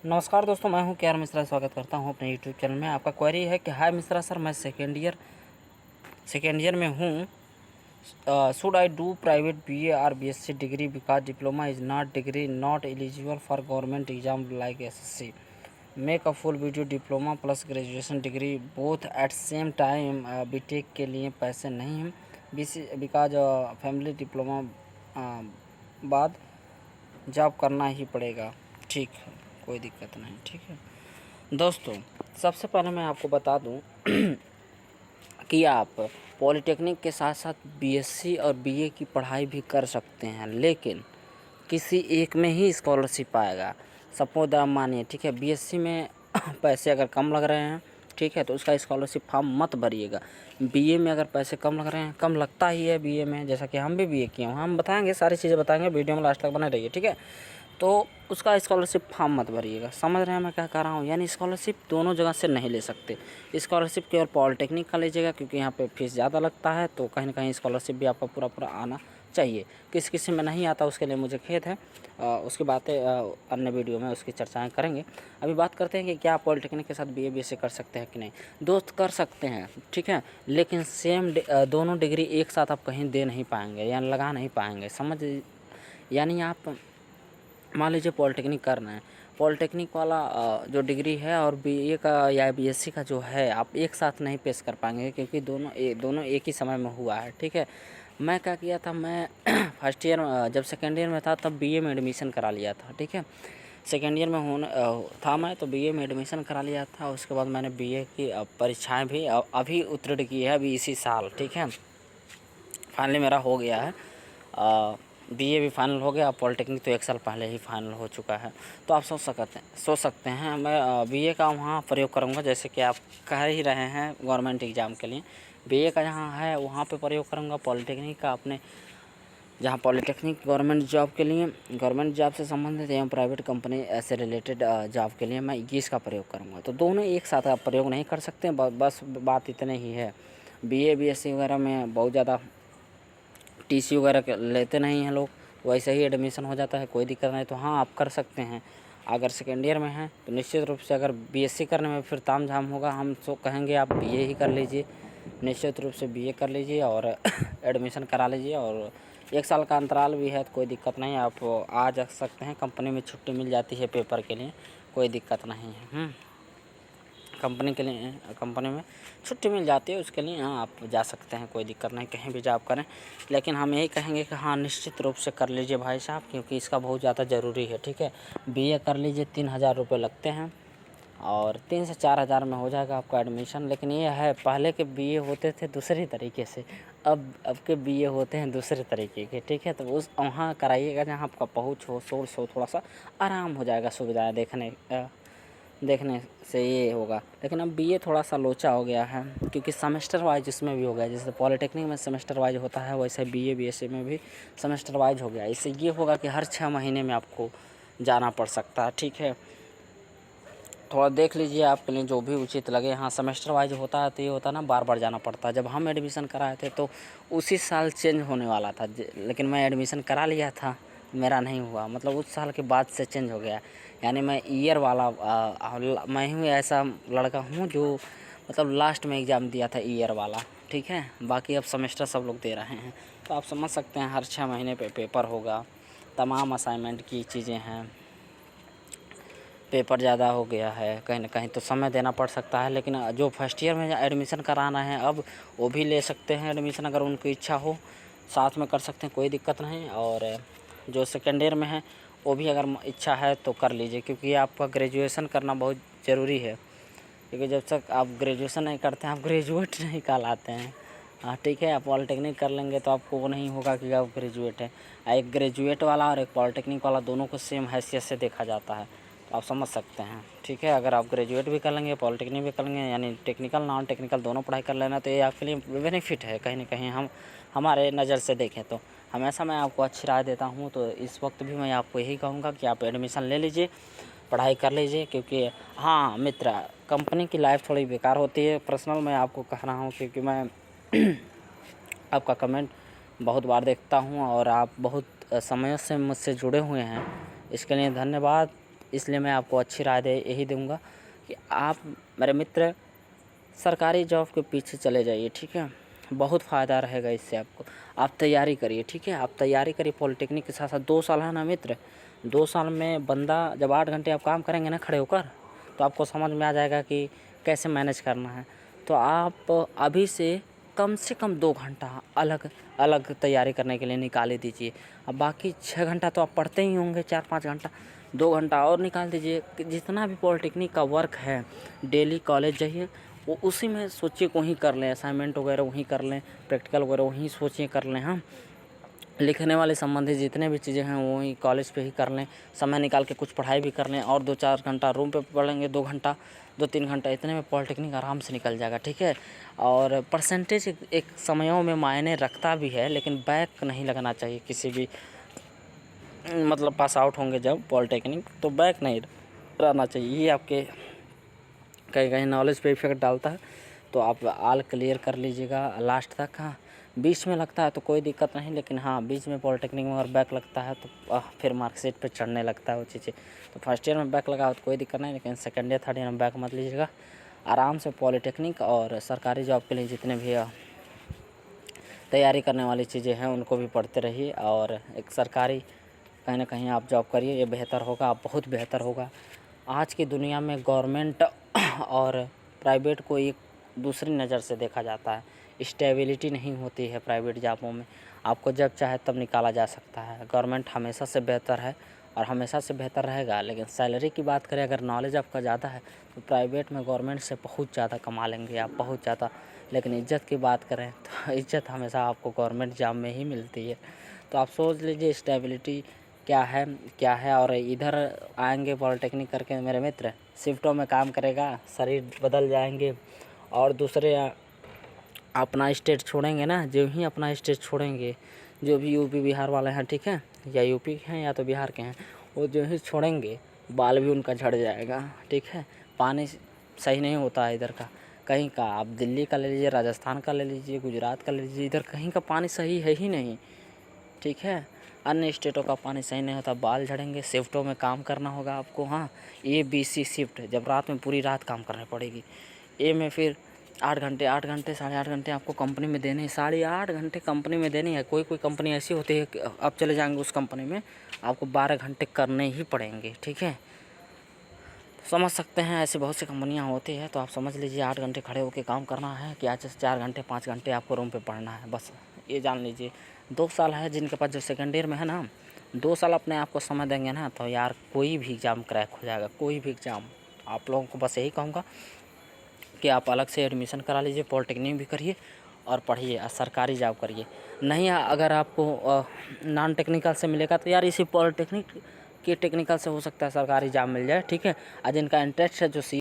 नमस्कार दोस्तों, मैं हूं केआर मिश्रा। स्वागत करता हूं अपने यूट्यूब चैनल में। आपका क्वेरी है कि हाय मिश्रा सर, मैं सेकेंड ईयर में हूं। Should I do private BA और BSc degree because diploma is not eligible for government exam like SSC. Make a full video diploma plus graduation degree both at same time. BTech के लिए पैसे नहीं हैं बिकॉज family diploma बाद job करना ही पड़ेगा। ठीक है, कोई दिक्कत नहीं। ठीक है दोस्तों, सबसे पहले मैं आपको बता दूं कि आप पॉलिटेक्निक के साथ साथ बीएससी और बीए की पढ़ाई भी कर सकते हैं, लेकिन किसी एक में ही स्कॉलरशिप आएगा। सपोज आप मानिए, ठीक है, बीएससी में पैसे अगर कम लग रहे हैं, ठीक है, तो उसका स्कॉलरशिप फॉर्म मत भरिएगा। बीए में अगर पैसे कम लग रहे हैं, कम लगता ही है बीए में, जैसा कि हम भी बीए किए हैं, हम बताएंगे, सारी चीज़ें बताएंगे, वीडियो में लास्ट तक बने रहिए। ठीक है, तो उसका स्कॉलरशिप फॉर्म मत भरिएगा। समझ रहे हैं मैं क्या कह रहा हूँ? यानी स्कॉलरशिप दोनों जगह से नहीं ले सकते। स्कॉलरशिप केवल पॉलिटेक्निक का लीजिएगा, क्योंकि यहाँ पे फीस ज़्यादा लगता है, तो कहीं ना कहीं स्कॉलरशिप भी आपका पूरा पूरा आना चाहिए। किसी किसी में नहीं आता, उसके लिए मुझे खेद है। उसकी बातें अन्य वीडियो में उसकी चर्चाएं करेंगे। अभी बात करते हैं कि क्या पॉलिटेक्निक के साथ बीए बीएससी कर सकते हैं कि नहीं। दोस्त, कर सकते हैं, ठीक है, लेकिन सेम दोनों डिग्री एक साथ आप कहीं दे नहीं पाएंगे, यानी लगा नहीं पाएंगे। यानी आप मान लीजिए पॉलिटेक्निक करना है, पॉलिटेक्निक वाला जो डिग्री है और बीए का या बीएससी का जो है, आप एक साथ नहीं पेश कर पाएंगे, क्योंकि दोनों एक ही समय में हुआ है। ठीक है, मैं क्या किया था, मैं फर्स्ट ईयर जब सेकेंड ईयर में था तब बीए में एडमिशन करा लिया था। ठीक है, सेकेंड ईयर में था मैं, तो बीए में एडमिशन करा लिया था। उसके बाद मैंने बीए की परीक्षाएं भी अभी उत्तीर्ण की है, अभी इसी साल। ठीक है, फाइनली मेरा हो गया है। बीए भी फाइनल हो गया, पॉलिटेक्निक तो 1 साल पहले ही फाइनल हो चुका है। तो आप सोच सकते हैं मैं बीए का वहाँ प्रयोग करूँगा, जैसे कि आप कह ही रहे हैं गवर्नमेंट एग्ज़ाम के लिए। बीए का जहाँ है वहाँ पे प्रयोग करूँगा, पॉलिटेक्निक का अपने जहाँ पॉलिटेक्निक गवर्नमेंट जॉब के लिए, गवर्नमेंट जॉब से संबंधित एवं प्राइवेट कंपनी ऐसे रिलेटेड जॉब के लिए मैं इसका प्रयोग करूँगा। तो दोनों एक साथ आप प्रयोग नहीं कर सकते। बस बात इतने ही है। बीए बीएससी वगैरह में बहुत ज़्यादा टीसी वगैरह लेते नहीं हैं लोग, वैसे ही एडमिशन हो जाता है, कोई दिक्कत नहीं। तो हाँ, आप कर सकते हैं। अगर सेकेंड ईयर में हैं तो निश्चित रूप से, अगर बीएससी करने में फिर ताम झाम होगा, हम तो कहेंगे आप बीए ही कर लीजिए। निश्चित रूप से बीए कर लीजिए और एडमिशन करा लीजिए। और 1 साल का अंतराल भी है, तो कोई दिक्कत नहीं, आप आ जा सकते हैं। कंपनी में छुट्टी मिल जाती है पेपर के लिए, कोई दिक्कत नहीं है। कंपनी में छुट्टी मिल जाती है, उसके लिए हाँ आप जा सकते हैं, कोई दिक्कत नहीं, कहीं भी जॉब करें। लेकिन हम यही कहेंगे कि हाँ, निश्चित रूप से कर लीजिए भाई साहब, क्योंकि इसका बहुत ज़्यादा ज़रूरी है। ठीक है, बीए कर लीजिए, 3000 रुपये लगते हैं और 3 से 4000 में हो जाएगा आपका एडमिशन। लेकिन ये है, पहले के बीए होते थे दूसरी तरीके से, अब के बीए होते हैं दूसरे तरीके के। ठीक है, तो उस वहाँ कराइएगा जहाँ आपका पहुँच हो, सोर्स हो, थोड़ा सा आराम हो जाएगा, सुविधाएँ देखने से ये होगा। लेकिन अब बीए थोड़ा सा लोचा हो गया है, क्योंकि सेमेस्टर वाइज इसमें भी हो गया। जैसे पॉलिटेक्निक में सेमेस्टर वाइज होता है, वैसे बीए बीएससी में भी सेमेस्टर वाइज हो गया। इससे ये होगा कि हर 6 महीने में आपको जाना पड़ सकता है। ठीक है, थोड़ा देख लीजिए आपके लिए जो भी उचित लगे। हाँ, सेमेस्टर वाइज होता है तो ये होता है ना, बार बार जाना पड़ता है। जब हम एडमिशन कराए थे तो उसी साल चेंज होने वाला था, लेकिन मैं एडमिशन करा लिया था, मेरा नहीं हुआ, मतलब उस साल के बाद से चेंज हो गया। यानी मैं ईयर वाला मैं हूँ ऐसा लड़का हूँ जो मतलब लास्ट में एग्ज़ाम दिया था ईयर वाला। ठीक है, बाकी अब सेमेस्टर सब लोग दे रहे हैं। तो आप समझ सकते हैं, हर 6 महीने पे पेपर होगा, तमाम असाइनमेंट की चीज़ें हैं, पेपर ज़्यादा हो गया है, कहीं ना कहीं तो समय देना पड़ सकता है। लेकिन जो फर्स्ट ईयर में एडमिशन कराना है अब, वो भी ले सकते हैं एडमिशन, अगर उनकी इच्छा हो, साथ में कर सकते हैं, कोई दिक्कत नहीं। और जो सेकेंड ईयर में है वो भी अगर इच्छा है तो कर लीजिए, क्योंकि आपका ग्रेजुएशन करना बहुत ज़रूरी है। क्योंकि जब तक आप ग्रेजुएशन नहीं करते हैं, आप ग्रेजुएट नहीं कहलाते हैं। हाँ, ठीक है, आप पॉलिटेक्निक कर लेंगे तो आपको वो नहीं होगा कि आप ग्रेजुएट हैं। एक ग्रेजुएट वाला और एक पॉलिटेक्निक वाला दोनों को सेम हैसियत से देखा जाता है, तो आप समझ सकते हैं। ठीक है, अगर आप ग्रेजुएट भी कर लेंगे, पॉलिटेक्निक भी कर लेंगे, यानी टेक्निकल नॉन टेक्निकल दोनों पढ़ाई कर लेना, तो ये आपके लिए बेनिफिट है कहीं ना कहीं। हमारे नज़र से देखें तो हमेशा मैं आपको अच्छी राय देता हूँ। तो इस वक्त भी मैं आपको यही कहूँगा कि आप एडमिशन ले लीजिए, पढ़ाई कर लीजिए। क्योंकि हाँ मित्र, कंपनी की लाइफ थोड़ी बेकार होती है, पर्सनल मैं आपको कह रहा हूँ, क्योंकि मैं आपका कमेंट बहुत बार देखता हूँ और आप बहुत समय से मुझसे जुड़े हुए हैं, इसके लिए धन्यवाद। इसलिए मैं आपको अच्छी राय यही दूँगा कि आप मेरे मित्र सरकारी जॉब के पीछे चले जाइए, ठीक है। बहुत फ़ायदा रहेगा इससे आपको। आप तैयारी करिए, ठीक है। आप तैयारी करिए पॉलिटेक्निक के साथ साथ 2 साल है ना मित्र, 2 साल में बंदा जब 8 घंटे आप काम करेंगे ना खड़े होकर, तो आपको समझ में आ जाएगा कि कैसे मैनेज करना है। तो आप अभी से कम 2 घंटा अलग अलग तैयारी करने के लिए निकाल ही दीजिए। अब बाकी 6 घंटा तो आप पढ़ते ही होंगे, 4-5 घंटा, 2 घंटा और निकाल दीजिए। जितना भी पॉलिटेक्निक का वर्क है डेली कॉलेज जाइए, वो उसी में सोचिए वहीं कर लें, असाइनमेंट वगैरह वहीं कर लें, प्रैक्टिकल वगैरह वहीं सोचिए कर लें। हाँ, लिखने वाले संबंधित जितने भी चीज़ें हैं वो वहीं कॉलेज पे ही कर लें। समय निकाल के कुछ पढ़ाई भी कर लें और 2-4 घंटा रूम पे पढ़ेंगे, 2 घंटा 2-3 घंटा, इतने में पॉलिटेक्निक आराम से निकल जाएगा, ठीक है। और परसेंटेज एक समयों में मायने रखता भी है, लेकिन बैक नहीं लगना चाहिए किसी भी, मतलब पास आउट होंगे जब पॉलिटेक्निक तो बैक नहीं रहना चाहिए। ये आपके कहीं कहीं नॉलेज पे इफेक्ट डालता है। तो आप ऑल क्लियर कर लीजिएगा लास्ट तक। हाँ, बीच में लगता है तो कोई दिक्कत नहीं, लेकिन हाँ बीच में पॉलिटेक्निक में अगर बैक लगता है तो फिर मार्कशीट पे चढ़ने लगता है वो चीज़ें। तो फर्स्ट ईयर में बैक लगा हो तो कोई दिक्कत नहीं, लेकिन सेकेंड ईयर थर्ड ईयर में बैक मत लीजिएगा। आराम से पॉलिटेक्निक और सरकारी जॉब के लिए जितने भी तैयारी करने वाली चीज़ें हैं उनको भी पढ़ते रहिए, और एक सरकारी कहीं ना कहीं आप जॉब करिए, ये बेहतर होगा, आप बहुत बेहतर होगा। आज की दुनिया में गवर्नमेंट और प्राइवेट को एक दूसरी नज़र से देखा जाता है। स्टेबिलिटी नहीं होती है प्राइवेट जॉबों में, आपको जब चाहे तब निकाला जा सकता है। गवर्नमेंट हमेशा से बेहतर है और हमेशा से बेहतर रहेगा, लेकिन सैलरी की बात करें, अगर नॉलेज आपका ज़्यादा है तो प्राइवेट में गवर्नमेंट से बहुत ज़्यादा कमा लेंगे आप, बहुत ज़्यादा। लेकिन इज़्ज़त की बात करें तो इज़्ज़त हमेशा आपको गवर्नमेंट जॉब में ही मिलती है। तो आप सोच लीजिए स्टेबिलिटी क्या है। और इधर आएंगे पॉलिटेक्निक करके मेरे मित्र, शिफ्टों में काम करेगा, शरीर बदल जाएंगे, और दूसरे अपना स्टेट छोड़ेंगे ना, जो ही अपना स्टेट छोड़ेंगे, जो भी यूपी बिहार वाले हैं, ठीक है, या यूपी के हैं या तो बिहार के हैं, वो जो ही छोड़ेंगे बाल भी उनका झड़ जाएगा, ठीक है। पानी सही नहीं होता है इधर का, कहीं का आप दिल्ली का ले लीजिए, राजस्थान का ले लीजिए, गुजरात का ले लीजिए, इधर कहीं का पानी सही है ही नहीं, ठीक है। अन्य स्टेटों का पानी सही नहीं होता, बाल झड़ेंगे, शिफ्टों में काम करना होगा आपको। हाँ, ABC शिफ्ट, जब रात में पूरी रात काम करनी पड़ेगी। ए में फिर 8 घंटे 8.5 घंटे आपको कंपनी में देने हैं, 8.5 घंटे कंपनी में देने हैं। कोई कंपनी ऐसी होती है कि आप चले जाएंगे उस कंपनी में, आपको 12 घंटे करने ही पड़ेंगे, ठीक है। समझ सकते हैं, ऐसी बहुत सी कंपनियां होती है। तो आप समझ लीजिए 8 घंटे खड़े होकर काम करना है कि आज 4 घंटे 5 घंटे आपको रूम पे पढ़ना है, बस ये जान लीजिए। 2 साल है जिनके पास, जो सेकेंड ईयर में है ना, 2 साल अपने आप को समय देंगे ना, तो यार कोई भी एग्ज़ाम क्रैक हो जाएगा, कोई भी एग्ज़ाम। आप लोगों को बस यही कहूँगा कि आप अलग से एडमिशन करा लीजिए, पॉलिटेक्निक भी करिए और पढ़िए और सरकारी जॉब करिए। नहीं, अगर आपको नॉन टेक्निकल से मिलेगा तो यार इसी पॉलिटेक्निक के टेक्निकल से हो सकता है सरकारी जॉब मिल जाए, ठीक है। और जिनका इंटरेस्ट है, जो